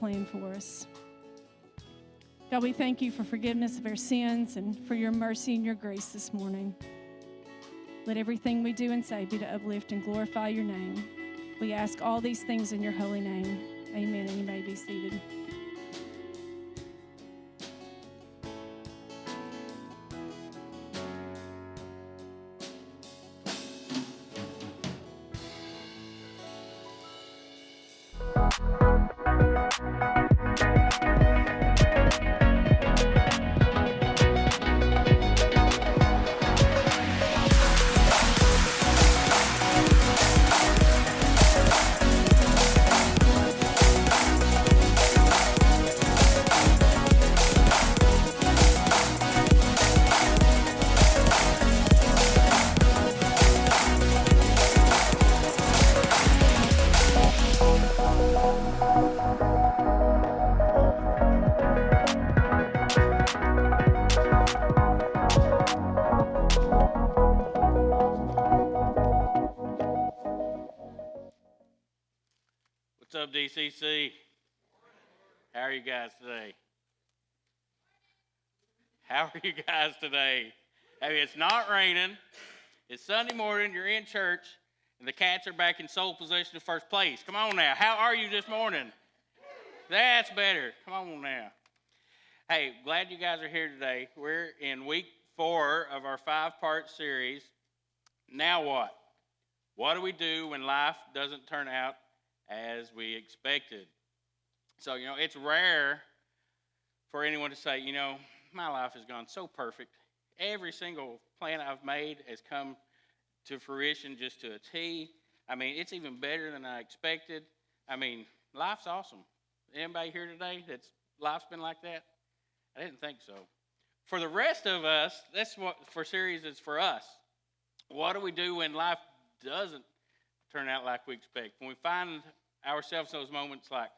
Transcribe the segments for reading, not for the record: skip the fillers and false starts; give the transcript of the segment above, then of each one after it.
plan for us. God, we thank you for forgiveness of our sins and for your mercy and your grace this morning. Let everything we do and say be to uplift and glorify your name. We ask all these things in your holy name. Amen. And you may be seated. What's up, DCC? How are you guys today? How are you guys today? Hey, it's not raining. It's Sunday morning. You're in church, and the Cats are back in sole possession of first place. Come on now. How are you this morning? That's better. Come on now. Hey, glad you guys are here today. We're in week 4 of our 5-part series. Now what? What do we do when life doesn't turn out as we expected? So, it's rare for anyone to say, my life has gone so perfect. Every single plan I've made has come to fruition just to a T. It's even better than I expected. Life's awesome. Anybody here today that's life's been like that? I didn't think so. For the rest of us, that's what for series is for us. What do we do when life doesn't turn out like we expect? When we find ourselves in those moments like,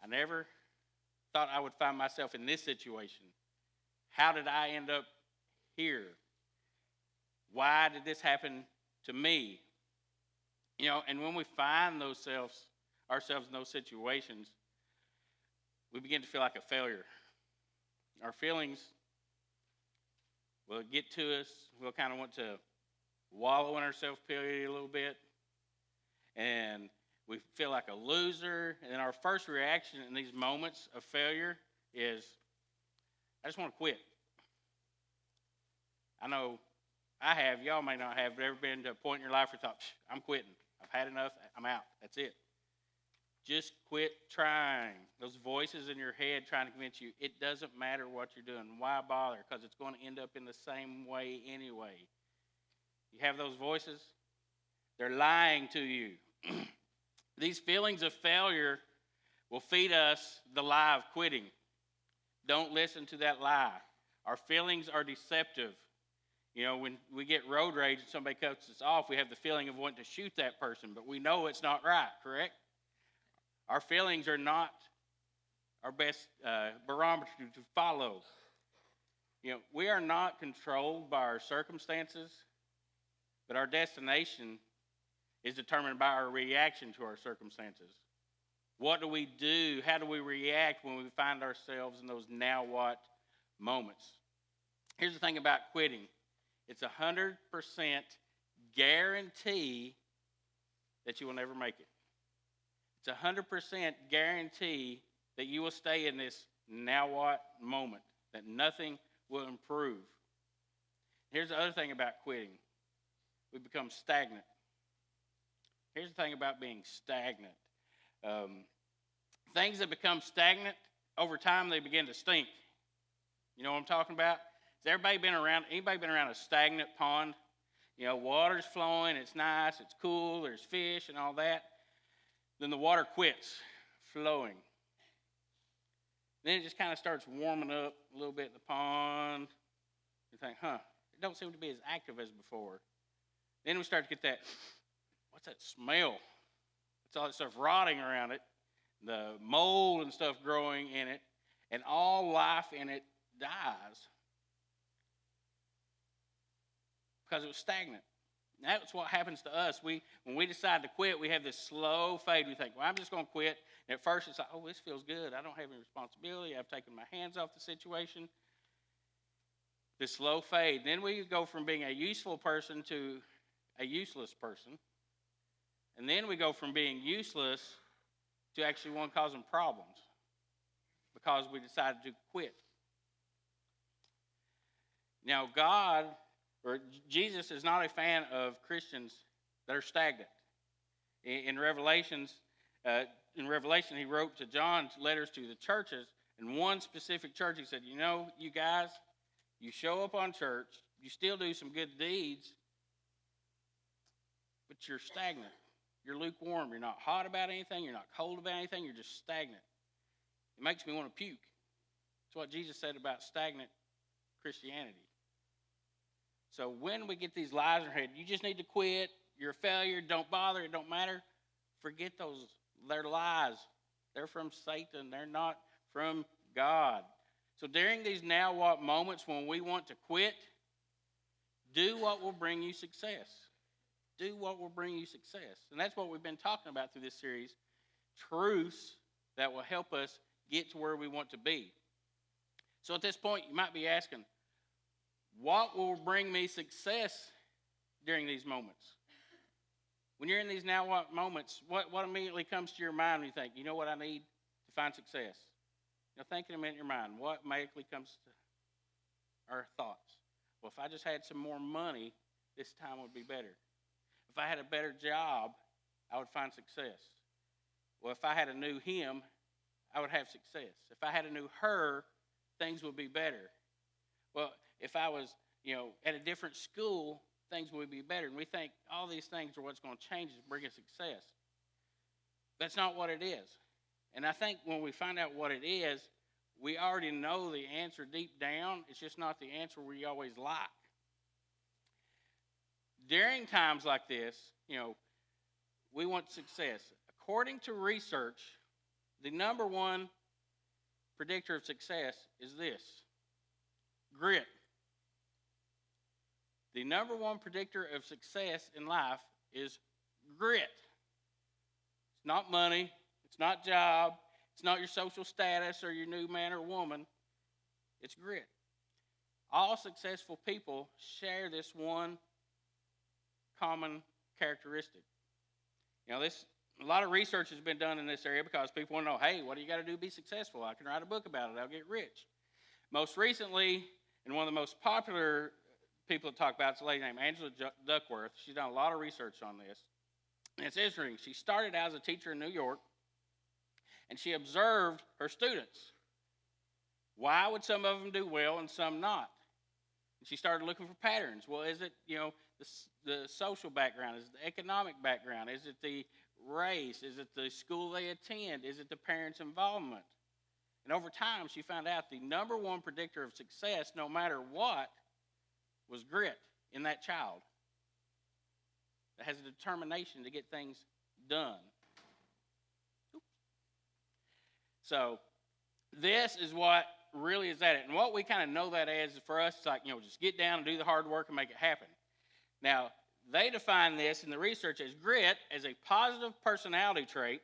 I never thought I would find myself in this situation. How did I end up here? Why did this happen to me? And when we find ourselves in those situations, we begin to feel like a failure. Our feelings will get to us. We'll kind of want to wallow in our self-pity a little bit. And we feel like a loser. And then our first reaction in these moments of failure is, I just want to quit. I know I have. Y'all may not have, but ever been to a point in your life where you thought, I'm quitting. I've had enough. I'm out. That's it. Just quit trying. Those voices in your head trying to convince you it doesn't matter what you're doing. Why bother? Because it's going to end up in the same way anyway. You have those voices? They're lying to you. These feelings of failure will feed us the lie of quitting. Don't listen to that lie. Our feelings are deceptive. When we get road rage and somebody cuts us off, we have the feeling of wanting to shoot that person, but we know it's not right, correct? Our feelings are not our best barometer to follow. We are not controlled by our circumstances, but our destination is determined by our reaction to our circumstances. What do we do? How do we react when we find ourselves in those now what moments? Here's the thing about quitting. It's 100% guarantee that you will never make it. It's 100% guarantee that you will stay in this now what moment, that nothing will improve. Here's the other thing about quitting. We become stagnant. Here's the thing about being stagnant. Things that become stagnant, over time they begin to stink. You know what I'm talking about? Has anybody been around a stagnant pond? Water's flowing, it's nice, it's cool, there's fish and all that. Then the water quits flowing. Then it just kind of starts warming up a little bit in the pond. You think, it don't seem to be as active as before. Then we start to get that, what's that smell? It's all that stuff rotting around it, the mold and stuff growing in it, and all life in it dies because it was stagnant. And that's what happens to us. When we decide to quit, we have this slow fade. We think, well, I'm just going to quit. And at first, it's like, oh, this feels good. I don't have any responsibility. I've taken my hands off the situation. This slow fade. Then we go from being a useful person to a useless person. And then we go from being useless to actually one causing problems because we decided to quit. Now, Jesus is not a fan of Christians that are stagnant. In Revelation, he wrote to John's letters to the churches. In one specific church, he said, you guys, you show up on church, you still do some good deeds, but you're stagnant. You're lukewarm. You're not hot about anything. You're not cold about anything. You're just stagnant. It makes me want to puke. That's what Jesus said about stagnant Christianity. So when we get these lies in our head, you just need to quit, you're a failure, don't bother, it don't matter, forget those. They're lies. They're from Satan. They're not from God. So during these now what moments when we want to quit, do what will bring you success. Do what will bring you success. And that's what we've been talking about through this series, truths that will help us get to where we want to be. So at this point, you might be asking, what will bring me success during these moments? When you're in these now what moments, what immediately comes to your mind when you think, you know what I need to find success? Think in a minute in your mind, what immediately comes to our thoughts? Well, if I just had some more money, this time would be better. If I had a better job, I would find success. Well, if I had a new him, I would have success. If I had a new her, things would be better. Well, if I was, at a different school, things would be better. And we think all these things are what's going to change us, bring us success. That's not what it is. And I think when we find out what it is, we already know the answer deep down. It's just not the answer we always like. During times like this, we want success. According to research, the number one predictor of success is this: grit. The number one predictor of success in life is grit. It's not money. It's not job. It's not your social status or your new man or woman. It's grit. All successful people share this one common characteristic. A lot of research has been done in this area because people want to know, hey, what do you got to do to be successful? I can write a book about it. I'll get rich. Most recently, and one of the most popular people to talk about is a lady named Angela Duckworth. She's done a lot of research on this. And it's interesting. She started out as a teacher in New York, and she observed her students. Why would some of them do well and some not? And she started looking for patterns. Well, is it, the social background? Is it the economic background? Is it the race? Is it the school they attend? Is it the parents' involvement? And over time, she found out the number one predictor of success, no matter what, was grit in that child that has a determination to get things done. So this is what really is at it. And what we kind of know that as for us, it's like, just get down and do the hard work and make it happen. Now, they define this in the research as grit as a positive personality trait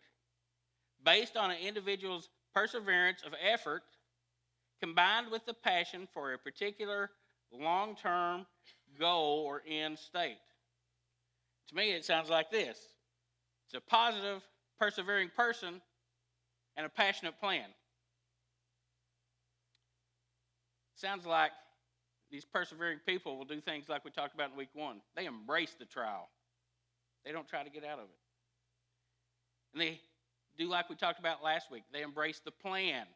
based on an individual's perseverance of effort combined with the passion for a particular long-term goal or end state. To me, it sounds like this. It's a positive, persevering person and a passionate plan. Sounds like these persevering people will do things like we talked about in week 1. They embrace the trial. They don't try to get out of it. And they do like we talked about last week. They embrace the plan.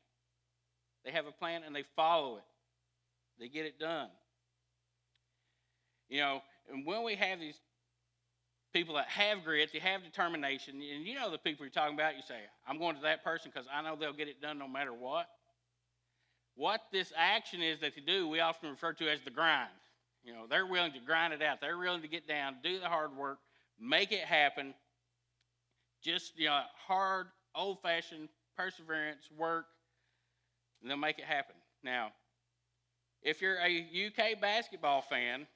They have a plan and they follow it. They get it done. And when we have these people that have grit, they have determination, and the people you're talking about, you say, I'm going to that person because I know they'll get it done no matter what. What this action is that they do, we often refer to as the grind. They're willing to grind it out. They're willing to get down, do the hard work, make it happen. Just, hard, old-fashioned perseverance, work, and they'll make it happen. Now, if you're a UK basketball fan,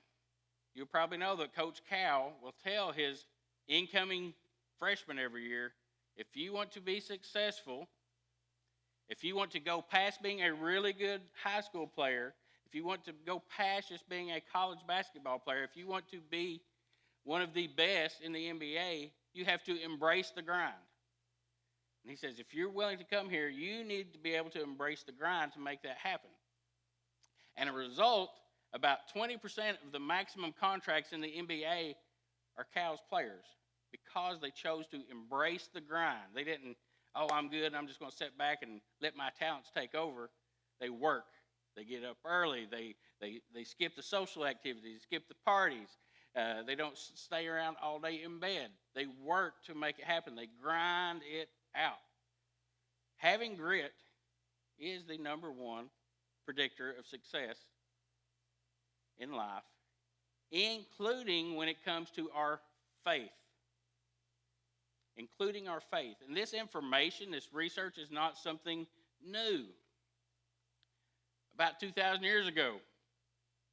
you'll probably know that Coach Cal will tell his incoming freshmen every year, if you want to be successful, if you want to go past being a really good high school player, if you want to go past just being a college basketball player, if you want to be one of the best in the NBA, you have to embrace the grind. And he says, if you're willing to come here, you need to be able to embrace the grind to make that happen. And a result, about 20% of the maximum contracts in the NBA are Cal's players because they chose to embrace the grind. They didn't, oh, I'm good, I'm just going to sit back and let my talents take over. They work. They get up early. They skip the social activities, skip the parties. They don't stay around all day in bed. They work to make it happen. They grind it out. Having grit is the number one predictor of success in life, including when it comes to our faith. Including our faith. And this information, this research is not something new. About 2,000 years ago,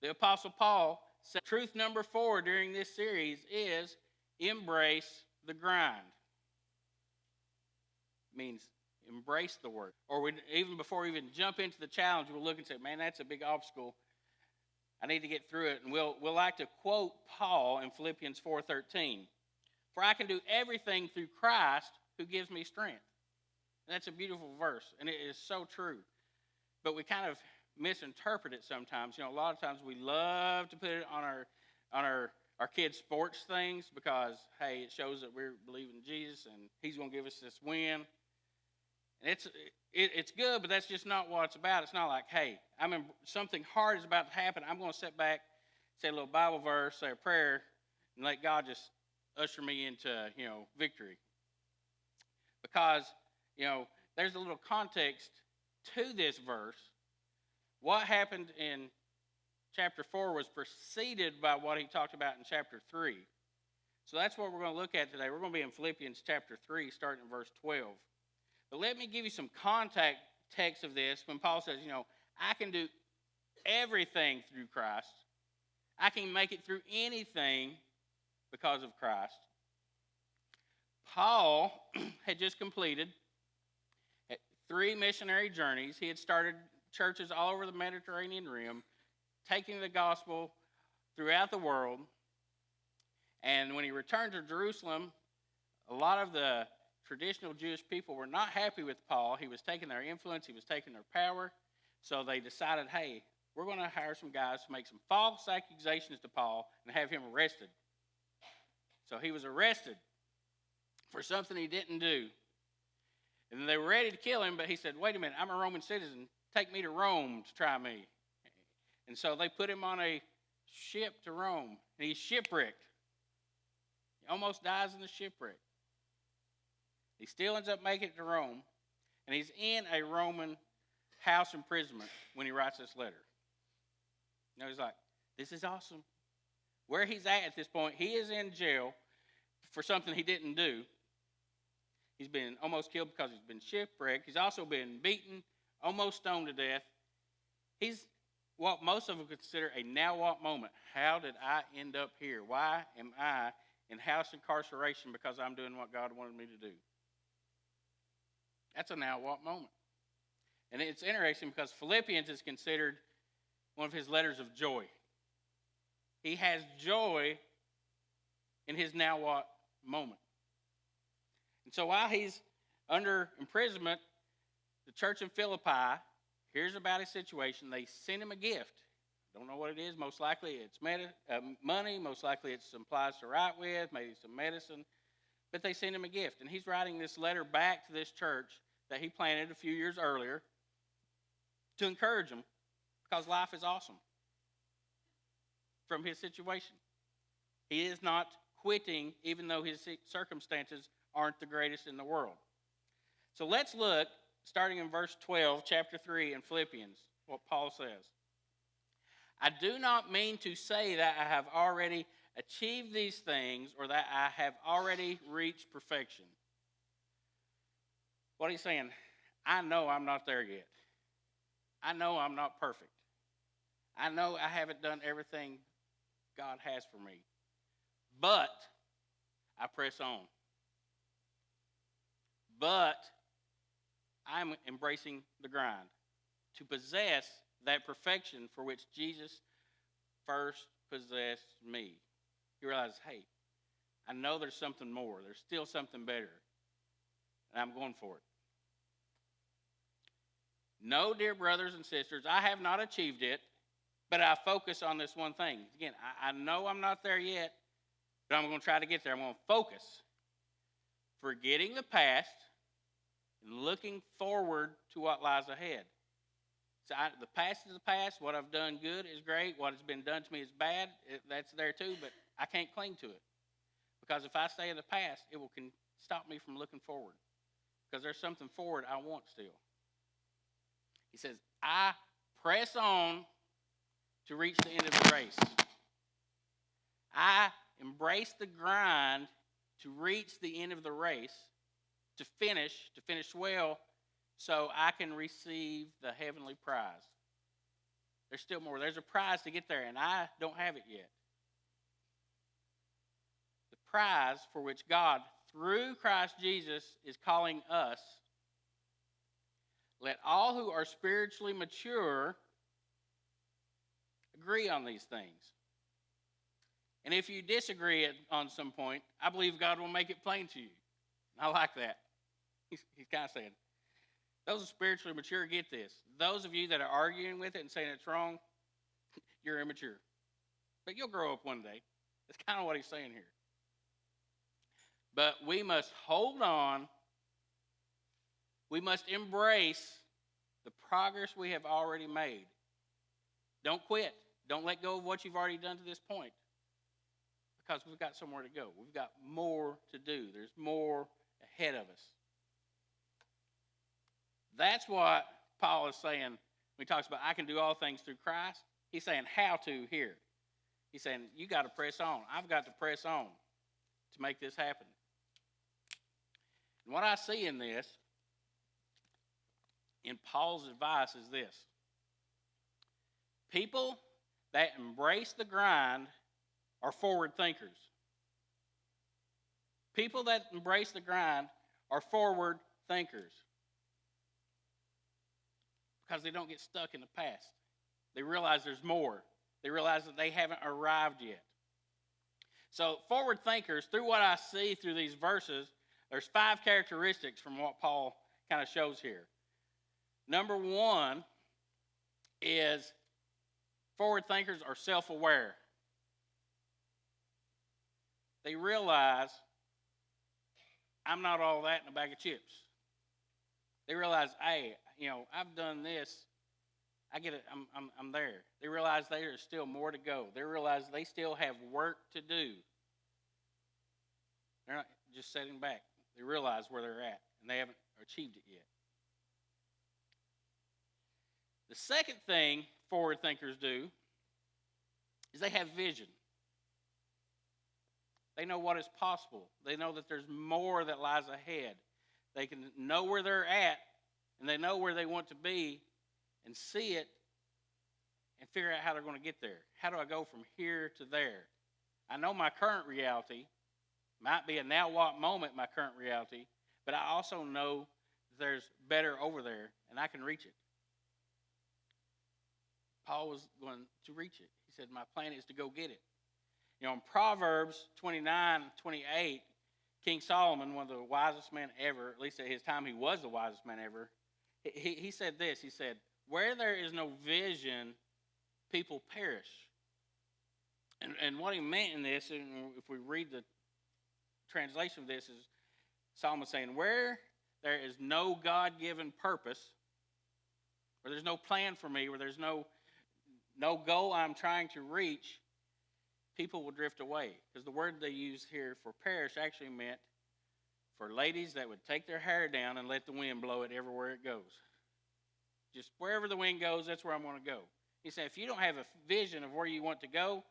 the Apostle Paul said, truth number 4 during this series is embrace the grind. It means embrace the work. Or even before we even jump into the challenge, we'll look and say, man, that's a big obstacle. I need to get through it. And we'll like to quote Paul in Philippians 4:13. For I can do everything through Christ who gives me strength. And that's a beautiful verse, and it is so true. But we kind of misinterpret it sometimes. You know, a lot of times we love to put it on our kids' sports things because, hey, it shows that we're believing in Jesus and he's going to give us this win. And it's good, but that's just not what it's about. It's not like, hey, something hard is about to happen. I'm going to sit back, say a little Bible verse, say a prayer, and let God just usher me into, victory. Because, there's a little context to this verse. What happened in chapter 4 was preceded by what he talked about in chapter 3. So that's what we're going to look at today. We're going to be in Philippians chapter 3, starting in verse 12. But let me give you some context of this when Paul says, I can do everything through Christ. I can make it through anything because of Christ. Paul had just completed 3 missionary journeys. He had started churches all over the Mediterranean Rim, taking the gospel throughout the world. And when he returned to Jerusalem, a lot of the traditional Jewish people were not happy with Paul. He was taking their influence. He was taking their power. So they decided, hey, we're going to hire some guys to make some false accusations to Paul and have him arrested. So he was arrested for something he didn't do. And they were ready to kill him, but he said, wait a minute, I'm a Roman citizen. Take me to Rome to try me. And so they put him on a ship to Rome, and he's shipwrecked. He almost dies in the shipwreck. He still ends up making it to Rome, and he's in a Roman house imprisonment when he writes this letter. He's like, this is awesome. Where he's at this point, he is in jail for something he didn't do. He's been almost killed because he's been shipwrecked. He's also been beaten, almost stoned to death. He's what most of them consider a now what moment. How did I end up here? Why am I in house incarceration because I'm doing what God wanted me to do? That's a now what moment. And it's interesting because Philippians is considered one of his letters of joy. He has joy in his now what moment. And so while he's under imprisonment, the church in Philippi hears about his situation. They send him a gift. Don't know what it is. Most likely it's money. Most likely it's supplies to write with, maybe some medicine. But they send him a gift. And he's writing this letter back to this church that he planted a few years earlier to encourage them because life is awesome from his situation. He is not quitting even though his circumstances aren't the greatest in the world. So let's look, starting in verse 12, chapter 3 in Philippians, what Paul says. I do not mean to say that I have already achieved these things or that I have already reached perfection. What he's saying, I know I'm not there yet. I know I'm not perfect. I know I haven't done everything God has for me. But I press on. But I'm embracing the grind to possess that perfection for which Jesus first possessed me. You realize, hey, I know there's something more. There's still something better. And I'm going for it. No, dear brothers and sisters, I have not achieved it, but I focus on this one thing. Again, I know I'm not there yet, but I'm going to try to get there. I'm going to focus. Forgetting the past and looking forward to what lies ahead. So the past is the past. What I've done good is great. What has been done to me is bad. That's there too, but I can't cling to it. Because if I stay in the past, it will stop me from looking forward. Because there's something forward I want still. He says, I press on to reach the end of the race. I embrace the grind to reach the end of the race, to finish well, so I can receive the heavenly prize. There's still more. There's a prize to get there, and I don't have it yet. The prize for which God, through Christ Jesus, is calling us. Let all who are spiritually mature agree on these things. And if you disagree on some point, I believe God will make it plain to you. I like that. He's kind of saying, those who are spiritually mature get this. Those of you that are arguing with it and saying it's wrong, you're immature. But you'll grow up one day. That's kind of what he's saying here. But we must hold on. We must embrace the progress we have already made. Don't quit. Don't let go of what you've already done to this point. Because we've got somewhere to go. We've got more to do. There's more ahead of us. That's what Paul is saying when he talks about I can do all things through Christ. He's saying how to here. He's saying you got to press on. I've got to press on to make this happen. And what I see in this, in Paul's advice, is this. People that embrace the grind are forward thinkers. People that embrace the grind are forward thinkers. Because they don't get stuck in the past. They realize there's more. They realize that they haven't arrived yet. So forward thinkers, through what I see through these verses, there's 5 characteristics from what Paul kind of shows here. Number 1 is forward thinkers are self-aware. They realize I'm not all that in a bag of chips. They realize, hey, I've done this. I get it. I'm there. They realize there is still more to go. They realize they still have work to do. They're not just sitting back. They realize where they're at, and they haven't achieved it yet. The second thing forward thinkers do is they have vision. They know what is possible. They know that there's more that lies ahead. They can know where they're at, and they know where they want to be, and see it, and figure out how they're going to get there. How do I go from here to there? I know my current reality might be a now what moment, my current reality, but I also know there's better over there, and I can reach it. Paul was going to reach it. He said, my plan is to go get it. In Proverbs 29:28, King Solomon, one of the wisest men ever, at least at his time he was the wisest man ever, he said this. He said, where there is no vision, people perish. And what he meant in this, and if we read the translation of this, is Solomon saying, where there is no God-given purpose, where there's no plan for me, where there's no goal I'm trying to reach, people will drift away. Because the word they used here for perish actually meant for ladies that would take their hair down and let the wind blow it everywhere it goes. Just wherever the wind goes, that's where I'm going to go. He said, if you don't have a vision of where you want to go,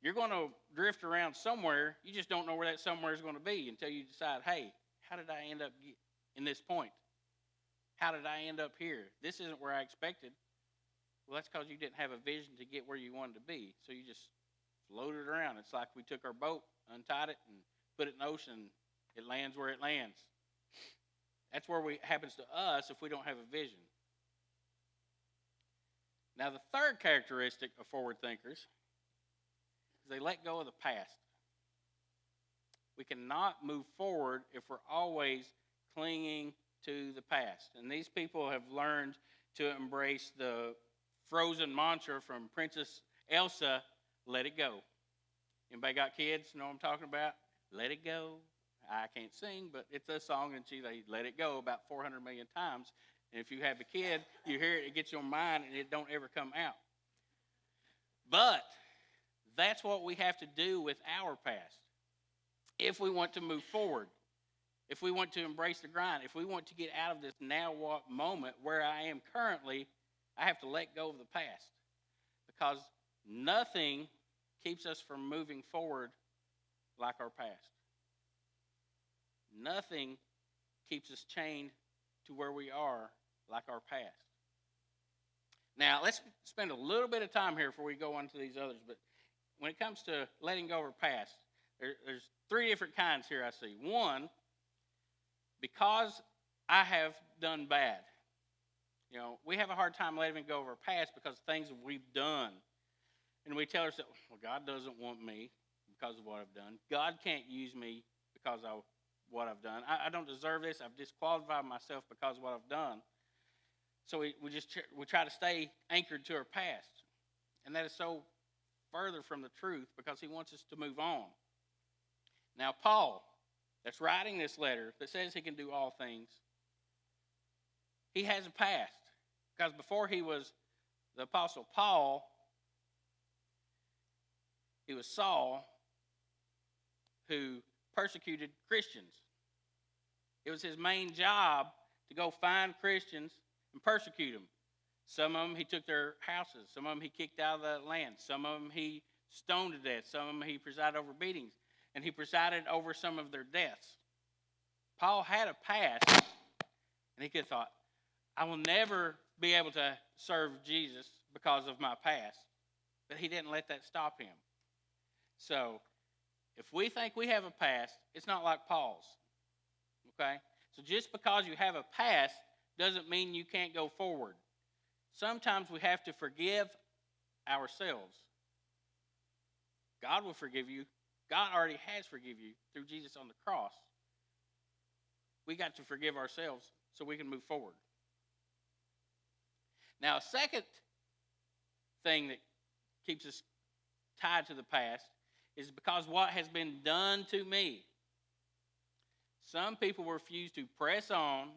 you're going to drift around somewhere. You just don't know where that somewhere is going to be until you decide, hey, how did I end up in this point? How did I end up here? This isn't where I expected. Well, that's because you didn't have a vision to get where you wanted to be. So you just floated around. It's like we took our boat, untied it, and put it in the ocean. It lands where it lands. That's where it happens to us if we don't have a vision. Now, the third characteristic of forward thinkers is they let go of the past. We cannot move forward if we're always clinging to the past. And these people have learned to embrace the Frozen mantra from Princess Elsa, let it go. Anybody got kids? Know what I'm talking about? Let it go. I can't sing, but it's a song, and they let it go about 400 million times. And if you have a kid, you hear it, it gets your mind, and it don't ever come out. But that's what we have to do with our past. If we want to move forward, if we want to embrace the grind, if we want to get out of this now what moment where I am currently, I have to let go of the past. Because nothing keeps us from moving forward like our past. Nothing keeps us chained to where we are like our past. Now, let's spend a little bit of time here before we go on to these others. But when it comes to letting go of our past, there's three different kinds here I see. One, because I have done bad. You know, we have a hard time letting go of our past because of things we've done. And we tell ourselves, well, God doesn't want me because of what I've done. God can't use me because of what I've done. I don't deserve this. I've disqualified myself because of what I've done. So we try to stay anchored to our past. And that is so further from the truth because he wants us to move on. Now, Paul, that's writing this letter that says he can do all things, he has a past. Because before he was the Apostle Paul, he was Saul, who persecuted Christians. It was his main job to go find Christians and persecute them. Some of them he took their houses. Some of them he kicked out of the land. Some of them he stoned to death. Some of them he presided over beatings. And he presided over some of their deaths. Paul had a past, and he could have thought, I will never be able to serve Jesus because of my past. But he didn't let that stop him. So, if we think we have a past, it's not like Paul's. Okay? So just because you have a past doesn't mean you can't go forward. Sometimes we have to forgive ourselves. God will forgive you. God already has forgiven you through Jesus on the cross. We got to forgive ourselves so we can move forward. Now, a second thing that keeps us tied to the past is because what has been done to me. Some people refuse to press on.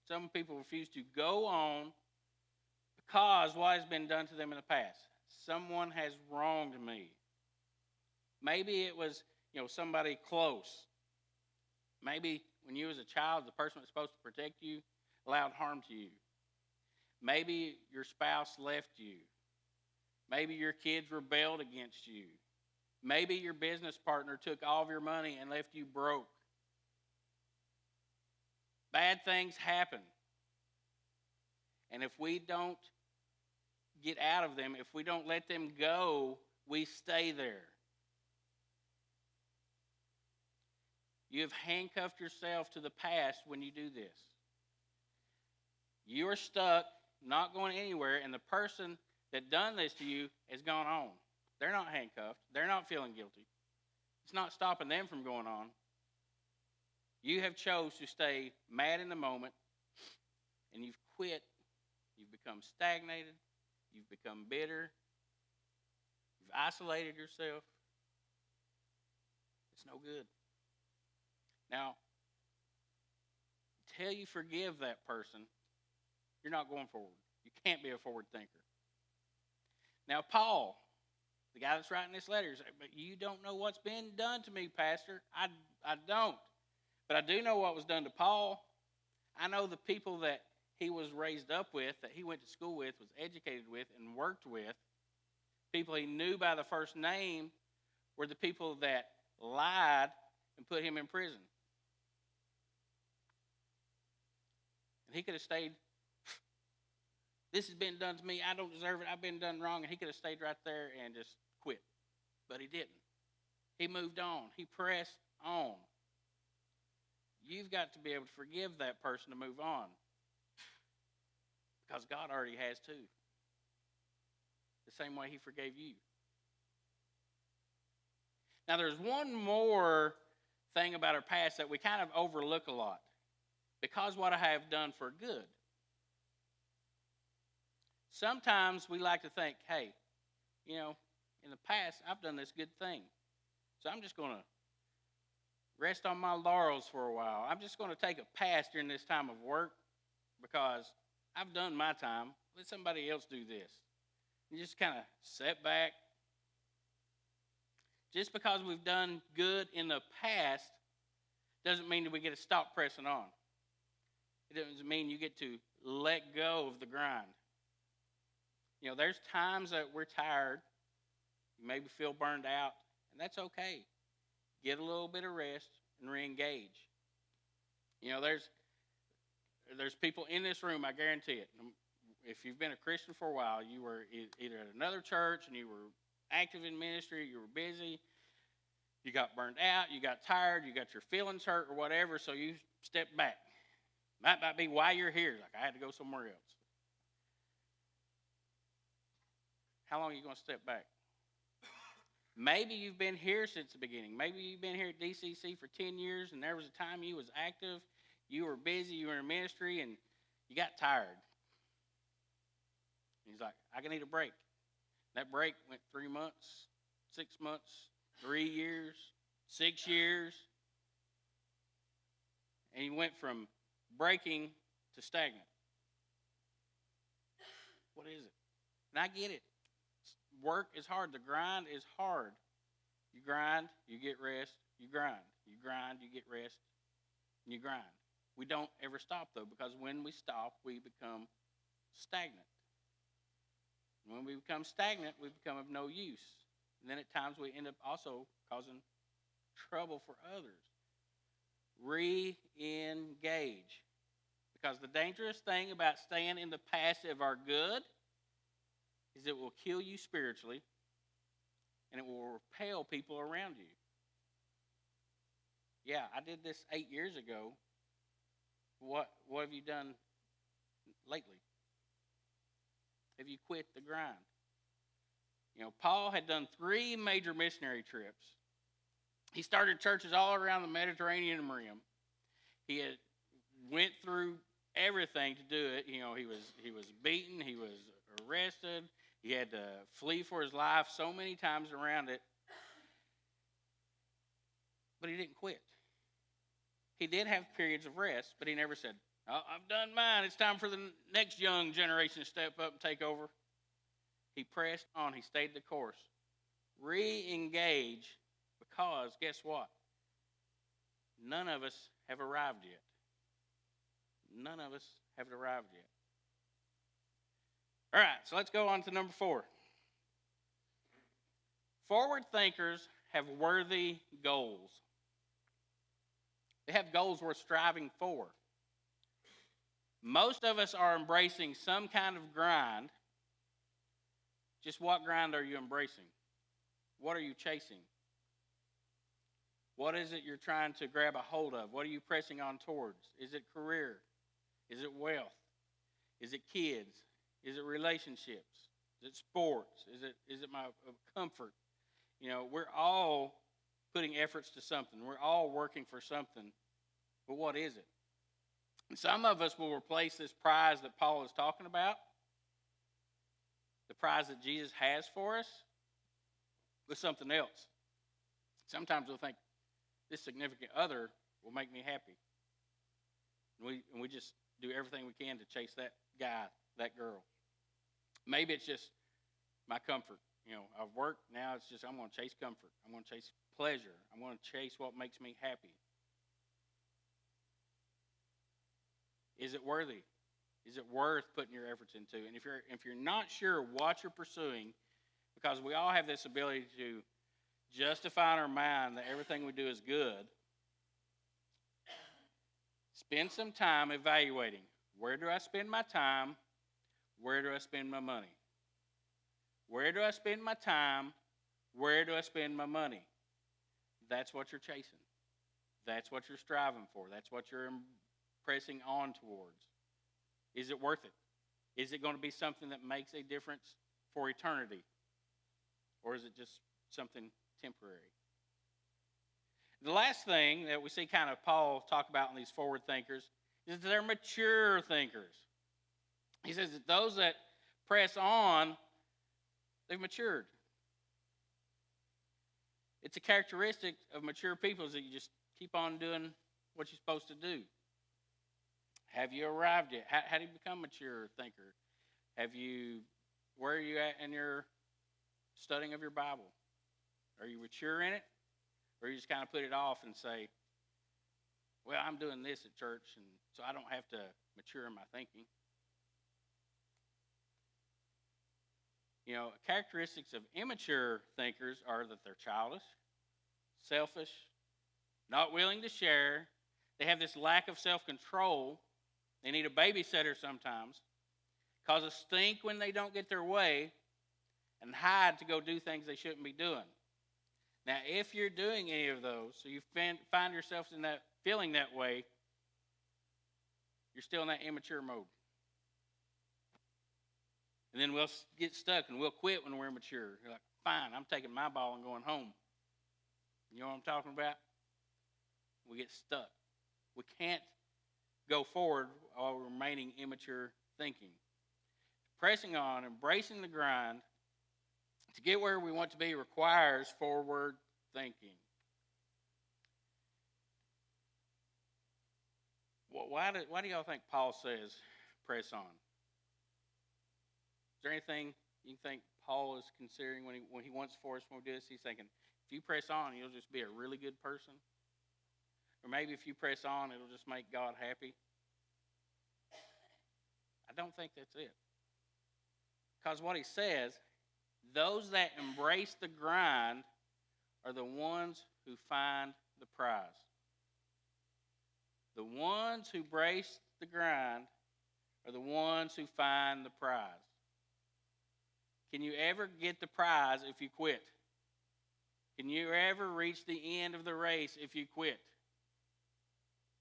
Some people refuse to go on because what has been done to them in the past. Someone has wronged me. Maybe it was, somebody close. Maybe when you was a child, the person that was supposed to protect you allowed harm to you. Maybe your spouse left you. Maybe your kids rebelled against you. Maybe your business partner took all of your money and left you broke. Bad things happen. And if we don't get out of them, if we don't let them go, we stay there. You have handcuffed yourself to the past when you do this. You are stuck, not going anywhere, and the person that done this to you has gone on. They're not handcuffed. They're not feeling guilty. It's not stopping them from going on. You have chose to stay mad in the moment, and you've quit. You've become stagnated. You've become bitter. You've isolated yourself. It's no good. Now, until you forgive that person, you're not going forward. You can't be a forward thinker. Now, Paul, the guy that's writing this letter, says, but you don't know what's been done to me, Pastor. I don't. But I do know what was done to Paul. I know the people that he was raised up with, that he went to school with, was educated with, and worked with. People he knew by the first name were the people that lied and put him in prison. And he could have stayed, this has been done to me, I don't deserve it, I've been done wrong, and he could have stayed right there and just quit. But he didn't. He moved on. He pressed on. You've got to be able to forgive that person to move on. Because God already has too. The same way he forgave you. Now there's one more thing about our past that we kind of overlook a lot. Because what I have done for good. Sometimes we like to think, hey, in the past I've done this good thing. So I'm just going to rest on my laurels for a while. I'm just going to take a pass during this time of work because I've done my time. Let somebody else do this. You just kind of sit back. Just because we've done good in the past doesn't mean that we get to stop pressing on. It doesn't mean you get to let go of the grind. There's times that we're tired. You maybe feel burned out, and that's okay. Get a little bit of rest and re-engage. There's people in this room, I guarantee it. If you've been a Christian for a while, you were either at another church and you were active in ministry, you were busy, you got burned out, you got tired, you got your feelings hurt or whatever, so you stepped back. That might be why you're here. Like, I had to go somewhere else. How long are you going to step back? Maybe you've been here since the beginning. Maybe you've been here at DCC for 10 years, and there was a time you was active, you were busy, you were in ministry, and you got tired. And he's like, I need a break. That break went 3 months, 6 months, 3 years, 6 years. And he went from breaking to stagnant. What is it? And I get it. Work is hard. The grind is hard. You grind, you get rest, you grind. You grind, you get rest, and you grind. We don't ever stop, though, because when we stop, we become stagnant. When we become stagnant, we become of no use. And then at times we end up also causing trouble for others. Re-engage. Because the dangerous thing about staying in the passive or good is it will kill you spiritually and it will repel people around you. Yeah, I did this 8 years ago. What have you done lately? Have you quit the grind? Paul had done 3 major missionary trips. He started churches all around the Mediterranean Rim. He had went through everything to do it. He was beaten, he was arrested, he had to flee for his life so many times around it. But he didn't quit. He did have periods of rest, but he never said, oh, I've done mine. It's time for the next young generation to step up and take over. He pressed on. He stayed the course. Re-engage, because guess what? None of us have arrived yet. None of us have arrived yet. All right, so let's go on to number 4. Forward thinkers have worthy goals. They have goals worth striving for. Most of us are embracing some kind of grind. Just what grind are you embracing? What are you chasing? What is it you're trying to grab a hold of? What are you pressing on towards? Is it career? Is it wealth? Is it kids? Is it relationships? Is it sports? Is it my comfort? We're all putting efforts to something. We're all working for something. But what is it? And some of us will replace this prize that Paul is talking about, the prize that Jesus has for us, with something else. Sometimes we'll think, this significant other will make me happy. And we just do everything we can to chase that guy, that girl. Maybe it's just my comfort. I've worked, now it's just I'm going to chase comfort. I'm going to chase pleasure. I'm going to chase what makes me happy. Is it worthy? Is it worth putting your efforts into? And if you're not sure what you're pursuing, because we all have this ability to justify in our mind that everything we do is good, spend some time evaluating. Where do I spend my time? Where do I spend my money? Where do I spend my time? Where do I spend my money? That's what you're chasing. That's what you're striving for. That's what you're pressing on towards. Is it worth it? Is it going to be something that makes a difference for eternity? Or is it just something temporary? The last thing that we see kind of Paul talk about in these forward thinkers is that they're mature thinkers. He says that those that press on, they've matured. It's a characteristic of mature people is that you just keep on doing what you're supposed to do. Have you arrived yet? How do you become a mature thinker? Where are you at in your studying of your Bible? Are you mature in it? Or you just kind of put it off and say, well, I'm doing this at church, and so I don't have to mature in my thinking. You know, characteristics of immature thinkers are that they're childish, selfish, not willing to share. They have this lack of self-control. They need a babysitter sometimes, cause a stink when they don't get their way, and hide to go do things they shouldn't be doing. Now, if you're doing any of those, so you find yourself in that feeling that way, you're still in that immature mode. And then we'll get stuck and we'll quit when we're immature. You're like, fine, I'm taking my ball and going home. You know what I'm talking about? We get stuck. We can't go forward while remaining immature thinking. Pressing on, embracing the grind, to get where we want to be requires forward thinking. Why do y'all think Paul says press on? Is there anything you think Paul is considering when he wants for us when we do this? He's thinking, if you press on, you'll just be a really good person. Or maybe if you press on, it'll just make God happy. I don't think that's it. Because what he says, those that embrace the grind are the ones who find the prize. The ones who embrace the grind are the ones who find the prize. Can you ever get the prize if you quit? Can you ever reach the end of the race if you quit?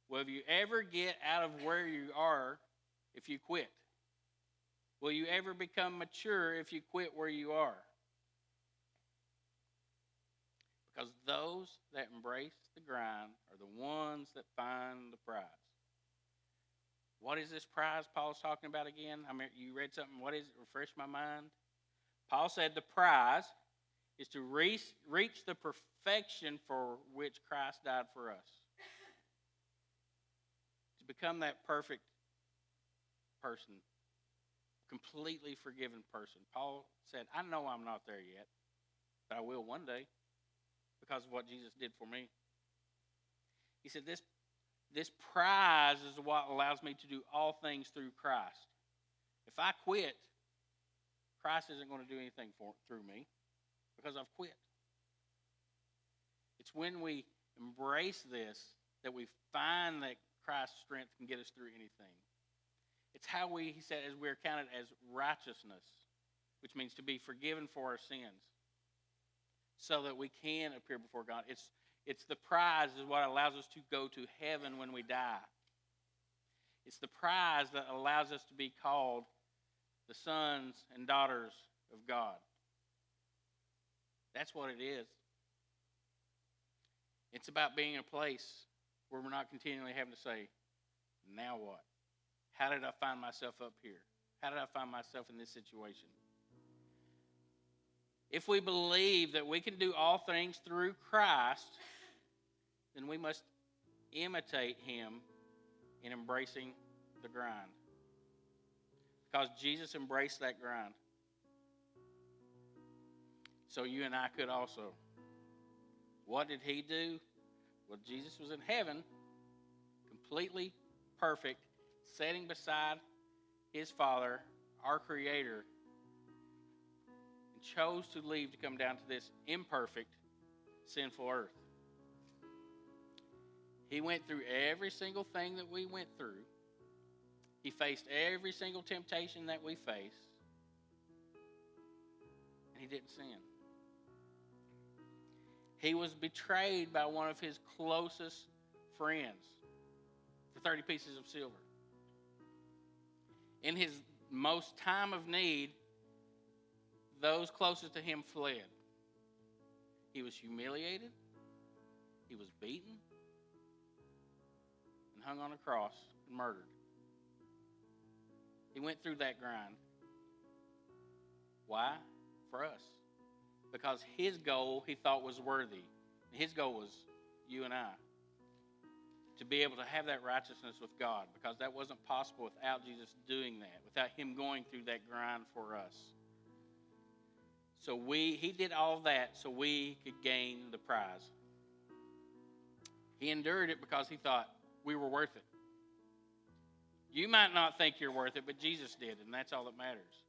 Will you ever get out of where you are if you quit? Will you ever become mature if you quit where you are? Because those that embrace the grind are the ones that find the prize. What is this prize Paul's talking about again? I mean, you read something. What is it? Refresh my mind. Paul said the prize is to reach the perfection for which Christ died for us. To become that perfect person, completely forgiven person. Paul said, I know I'm not there yet, but I will one day because of what Jesus did for me. He said, this prize is what allows me to do all things through Christ. If I quit, Christ isn't going to do anything through me because I've quit. It's when we embrace this that we find that Christ's strength can get us through anything. It's how he said, as we're counted as righteousness, which means to be forgiven for our sins, so that we can appear before God. It's the prize is what allows us to go to heaven when we die. It's the prize that allows us to be called the sons and daughters of God. That's what it is. It's about being in a place where we're not continually having to say, now what? How did I find myself up here? How did I find myself in this situation? If we believe that we can do all things through Christ, then we must imitate him in embracing the grind. Because Jesus embraced that grind. So you and I could also. What did he do? Well, Jesus was in heaven, completely perfect, sitting beside his Father, our Creator, and chose to leave to come down to this imperfect, sinful earth. He went through every single thing that we went through. He faced every single temptation that we face. And he didn't sin. He was betrayed by one of his closest friends for 30 pieces of silver. In his most time of need, those closest to him fled. He was humiliated. He was beaten and hung on a cross and murdered. He went through that grind. Why? For us. Because his goal he thought was worthy. His goal was you and I. To be able to have that righteousness with God. Because that wasn't possible without Jesus doing that. Without him going through that grind for us. So he did all that so we could gain the prize. He endured it because he thought we were worth it. You might not think you're worth it, but Jesus did, and that's all that matters.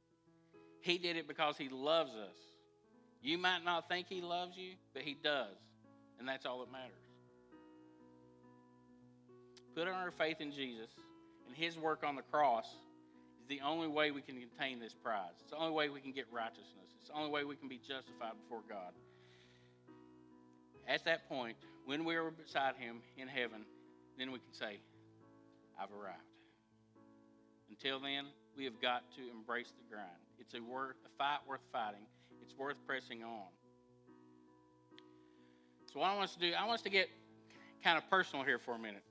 He did it because he loves us. You might not think he loves you, but he does, and that's all that matters. Put our faith in Jesus, and his work on the cross is the only way we can attain this prize. It's the only way we can get righteousness. It's the only way we can be justified before God. At that point, when we are beside him in heaven, then we can say, I've arrived. Until then, we have got to embrace the grind. It's a fight worth fighting. It's worth pressing on. So what I want us to do, I want us to get kind of personal here for a minute.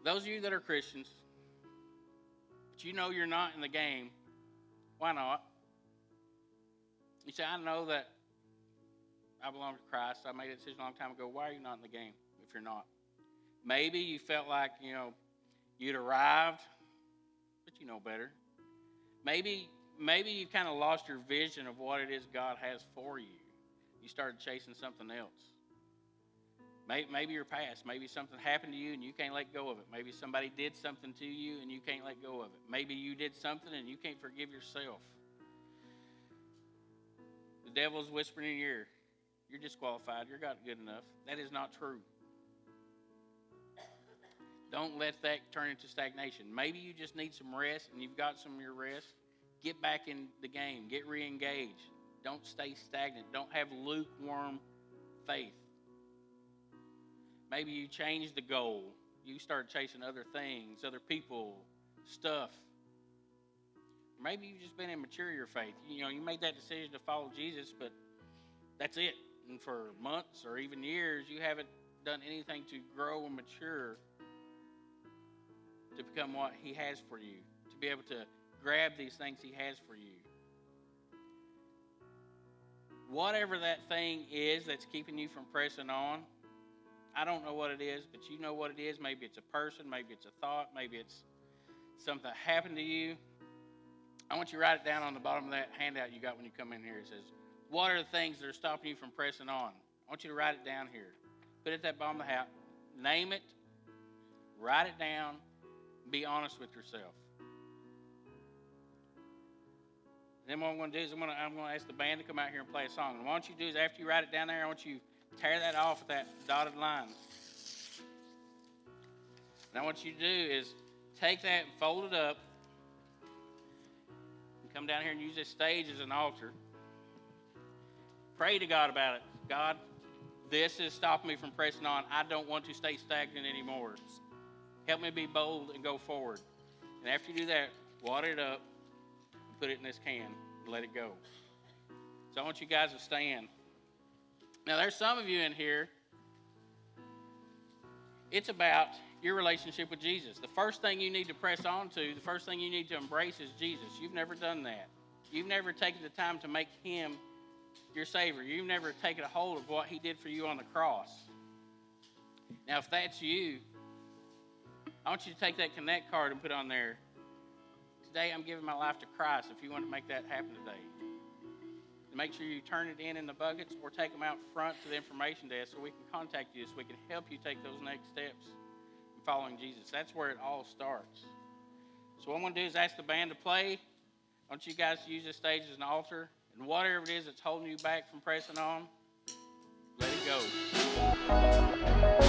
Those of you that are Christians, but you know you're not in the game, why not? You say, I know that I belong to Christ. I made a decision a long time ago. Why are you not in the game if you're not? Maybe you felt like, you'd arrived, but you know better. Maybe you kind of lost your vision of what it is God has for you. You started chasing something else. Maybe your past. Maybe something happened to you and you can't let go of it. Maybe somebody did something to you and you can't let go of it. Maybe you did something and you can't forgive yourself. The devil's whispering in your ear, you're disqualified, you're not good enough. That is not true. Don't let that turn into stagnation. Maybe you just need some rest and you've got some of your rest. Get back in the game. Get re-engaged. Don't stay stagnant. Don't have lukewarm faith. Maybe you changed the goal. You started chasing other things, other people, stuff. Maybe you've just been immature in your faith. You made that decision to follow Jesus, but that's it. And for months or even years, you haven't done anything to grow and mature to become what he has for you, to be able to grab these things he has for you. Whatever that thing is that's keeping you from pressing on, I don't know what it is, but you know what it is. Maybe it's a person, maybe it's a thought, maybe it's something that happened to you. I want you to write it down on the bottom of that handout you got when you come in here. It says, what are the things that are stopping you from pressing on? I want you to write it down here. Put it at that bottom of the hat. Name it. Write it down. Be honest with yourself. Then what I'm going to do is I'm going to ask the band to come out here and play a song. And what I want you to do is after you write it down there, I want you to tear that off with that dotted line. And I want you to do is take that and fold it up. And come down here and use this stage as an altar. Pray to God about it. God, this is stopping me from pressing on. I don't want to stay stagnant anymore. Help me be bold and go forward. And after you do that, water it up and put it in this can and let it go. So I want you guys to stand. Now, there's some of you in here, it's about your relationship with Jesus. The first thing you need to press on to, the first thing you need to embrace is Jesus. You've never done that. You've never taken the time to make him your Savior. You've never taken a hold of what he did for you on the cross. Now, if that's you, I want you to take that connect card and put on there, today I'm giving my life to Christ, if you want to make that happen today. And make sure you turn it in the buckets or take them out front to the information desk so we can contact you so we can help you take those next steps in following Jesus. That's where it all starts. So what I'm going to do is ask the band to play. I want you guys to use this stage as an altar. And whatever it is that's holding you back from pressing on, let it go.